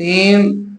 3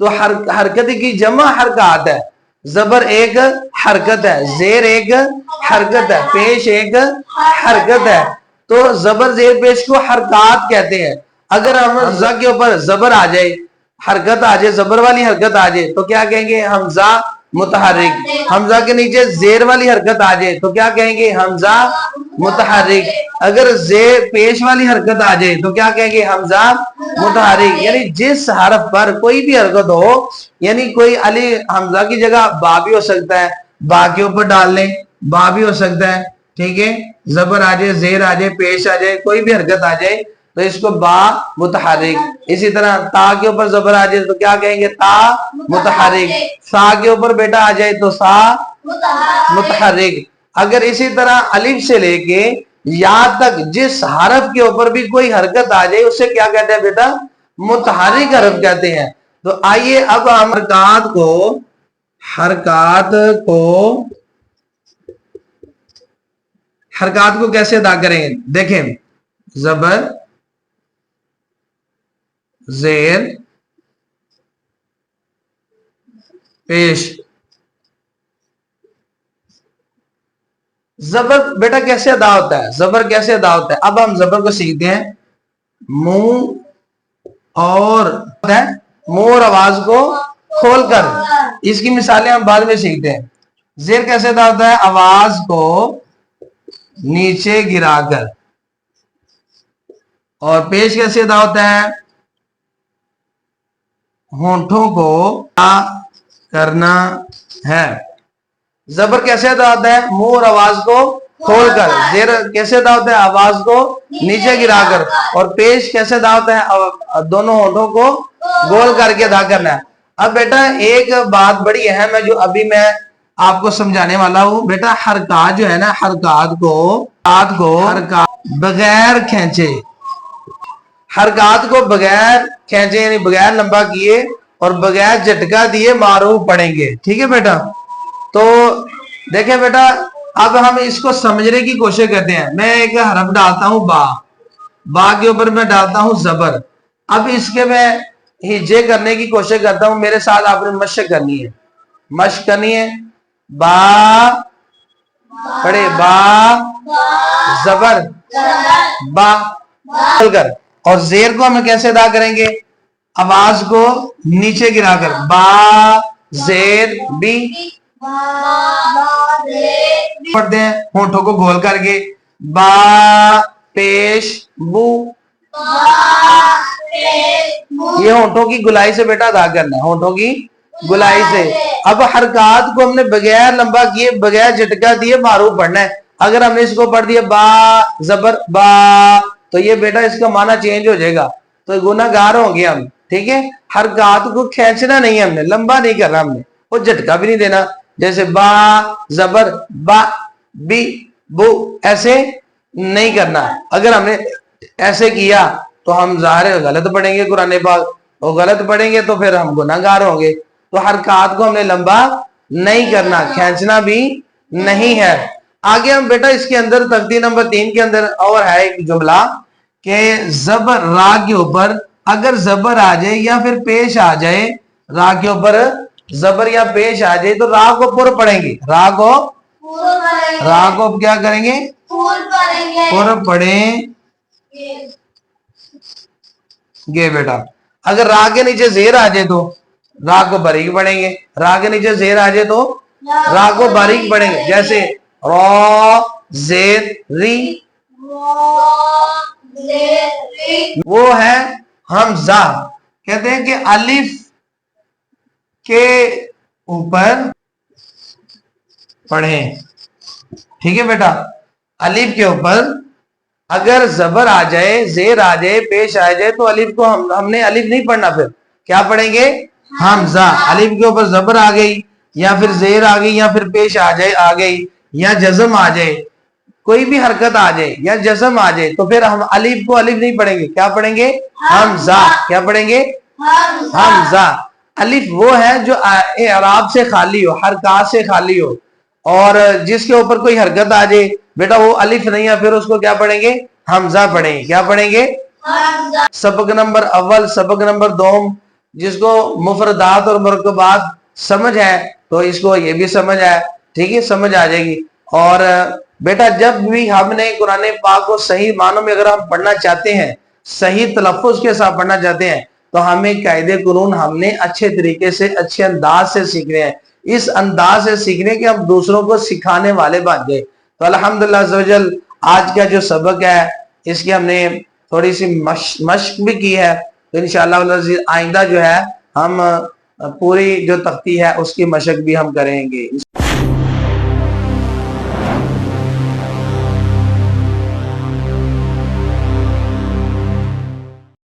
تو حرکت کی جمع حرکات ہے. زبر ایک حرکت ہے, زیر ایک حرکت ہے, پیش ایک حرکت ہے. تو زبر زیر پیش کو حرکات کہتے ہیں. اگر حمزہ کے اوپر زبر آ جائے, حرکت آ جائے, زبر والی حرکت آ جائے تو کیا کہیں گے؟ حمزہ متحرک. حمزہ کے نیچے زیر والی حرکت آ جائے تو کیا کہیں گے؟ حمزہ متحرک. اگر زیر پیش والی حرکت آ جائے تو کیا کہیں گے؟ حمزہ متحرک. یعنی جس حرف پر کوئی بھی حرکت ہو, یعنی کوئی علی حمزہ کی جگہ با بھی ہو سکتا ہے, با کے اوپر ڈال لیں, با بھی ہو سکتا ہے, ٹھیک ہے. زبر آ جائے, زیر آ جائے, پیش آ جائے, کوئی بھی حرکت آ جائے تو اس کو با متحرک. اسی طرح تا کے اوپر زبر آ جائے تو کیا کہیں گے؟ تا متحرک. سا کے اوپر بیٹا آ جائے تو سا متحرک. اگر اسی طرح الف سے لے کے یا تک جس حرف کے اوپر بھی کوئی حرکت آ جائے اسے کیا کہتے ہیں بیٹا؟ متحرک حرف کہتے ہیں. تو آئیے اب ہم حرکات کو کیسے ادا کریں. دیکھیں, زبر زیر پیش. زبر بیٹا کیسے ادا ہوتا ہے؟ زبر کیسے ادا ہوتا ہے؟ اب ہم زبر کو سیکھتے ہیں. منہ اور آواز کو کھول کر, اس کی مثالیں ہم بعد میں سیکھتے ہیں. زیر کیسے ادا ہوتا ہے؟ آواز کو نیچے گرا کر. اور پیش کیسے ادا ہوتا ہے؟ ہونٹوں کو کرنا ہے. زبر کیسے ادا ہوتا ہے؟ منہ اور آواز کو کھول کر. زیر کیسے ادا ہوتا ہے؟ آواز کو نیچے گرا کر. اور پیش کیسے ادا ہوتا ہے؟ دونوں ہونٹوں کو گول کر کے ادا کرنا ہے. اب بیٹا ایک بات بڑی اہم ہے جو ابھی میں آپ کو سمجھانے والا ہوں. بیٹا حرکات جو ہے نا, حرکات کو بغیر کھینچے, حرکات کو بغیر کھینچے یعنی بغیر لمبا کیے اور بغیر جھٹکا دیے معروف پڑھیں گے. ٹھیک ہے بیٹا؟ تو دیکھیں بیٹا, اب ہم اس کو سمجھنے کی کوشش کرتے ہیں. میں ایک حرف ڈالتا ہوں با, با کے اوپر میں ڈالتا ہوں زبر. اب اس کے میں ہجے کرنے کی کوشش کرتا ہوں. میرے ساتھ آپ نے مشق کرنی ہے. با پڑھے, با زبر با کر. اور زیر کو ہم کیسے ادا کریں گے؟ آواز کو نیچے گرا کر. با زیر بی پڑھتے ہیں ہونٹوں کو گھول کر کے. با پیش بو, یہ ہونٹوں کی گلائی سے بیٹا ادا کرنا ہے, ہونٹوں کی گلائی سے. اب حرکات کو ہم نے بغیر لمبا کیے بغیر جھٹکا دیے معروف پڑھنا ہے. اگر ہم نے اس کو پڑھ دیا با زبر با تو یہ بیٹا اس کا معنی چینج ہو جائے گا, تو گناہ گار ہوں گے ہم. ٹھیک ہے؟ حرکات کو کھینچنا نہیں ہے, ہم نے لمبا نہیں کرنا, ہم نے وہ جھٹکا بھی نہیں دینا. جیسے با زبر با بی بو ایسے نہیں کرنا. اگر ہم نے ایسے کیا تو ہم ظاہر غلط پڑھیں گے قرآن پاک, وہ غلط پڑھیں گے تو پھر ہم گناہ گار ہوں گے. تو حرکات کو ہم نے لمبا نہیں کرنا, کھینچنا بھی نہیں ہے. آگے ہم بیٹا اس کے اندر تختی نمبر 3 کے اندر اور ہے ایک جملہ کہ زبر را کے اوپر اگر زبر آ جائے یا پھر پیش آ جائے, را کے اوپر زبر یا پیش آ جائے تو را کو پر پڑھیں گے. را کو کیا کریں گے؟ پر پڑھیں گے بیٹا. اگر را کے نیچے زیر آ جائے تو را کو باریک پڑھیں گے. را کے نیچے زیر آ جائے تو را کو باریک پڑھیں گے. جیسے را زیر ری, وہ ہے حمزہ. کہتے ہیں کہ الف کے اوپر پڑھیں. ٹھیک ہے بیٹا؟ الف کے اوپر اگر زبر آ جائے, زیر آ جائے, پیش آ جائے تو الف کو ہم نے الف نہیں پڑھنا, پھر کیا پڑھیں گے؟ حمزہ. الف کے اوپر زبر آ گئی یا پھر زیر آ گئی یا پھر پیش آ گئی یا جزم آ جائے, کوئی بھی حرکت آ جائے یا جزم آ جائے تو پھر ہم الف کو الف نہیں پڑھیں گے, کیا پڑھیں گے؟ حمزہ. کیا پڑھیں گے؟ حمزہ. الف وہ ہے جو اعراب سے خالی ہو, حرکات سے خالی ہو, اور جس کے اوپر کوئی حرکت آ جائے بیٹا وہ الف نہیں ہے, پھر اس کو کیا پڑھیں گے؟ حمزہ پڑھیں گے. کیا پڑھیں گے؟ سبق نمبر اول, سبق نمبر 2 جس کو مفردات اور مرکبات سمجھ ہے تو اس کو یہ بھی سمجھ ہے، ٹھیک ہے، سمجھ آ جائے گی۔ اور بیٹا جب بھی ہم نے قرآن پاک کو صحیح معنوں میں اگر ہم پڑھنا چاہتے ہیں، صحیح تلفظ کے ساتھ پڑھنا چاہتے ہیں، تو ہمیں قاعدے قانون ہم نے اچھے طریقے سے اچھے انداز سے سیکھنے ہیں، اس انداز سے سیکھنے کہ ہم دوسروں کو سکھانے والے بن جائیں۔ تو الحمدللہ عز و جل آج کا جو سبق ہے اس کی ہم نے تھوڑی سی مشق بھی کی ہے، تو انشاءاللہ آئندہ جو ہے ہم پوری جو تختی ہے اس کی مشق بھی ہم کریں گے۔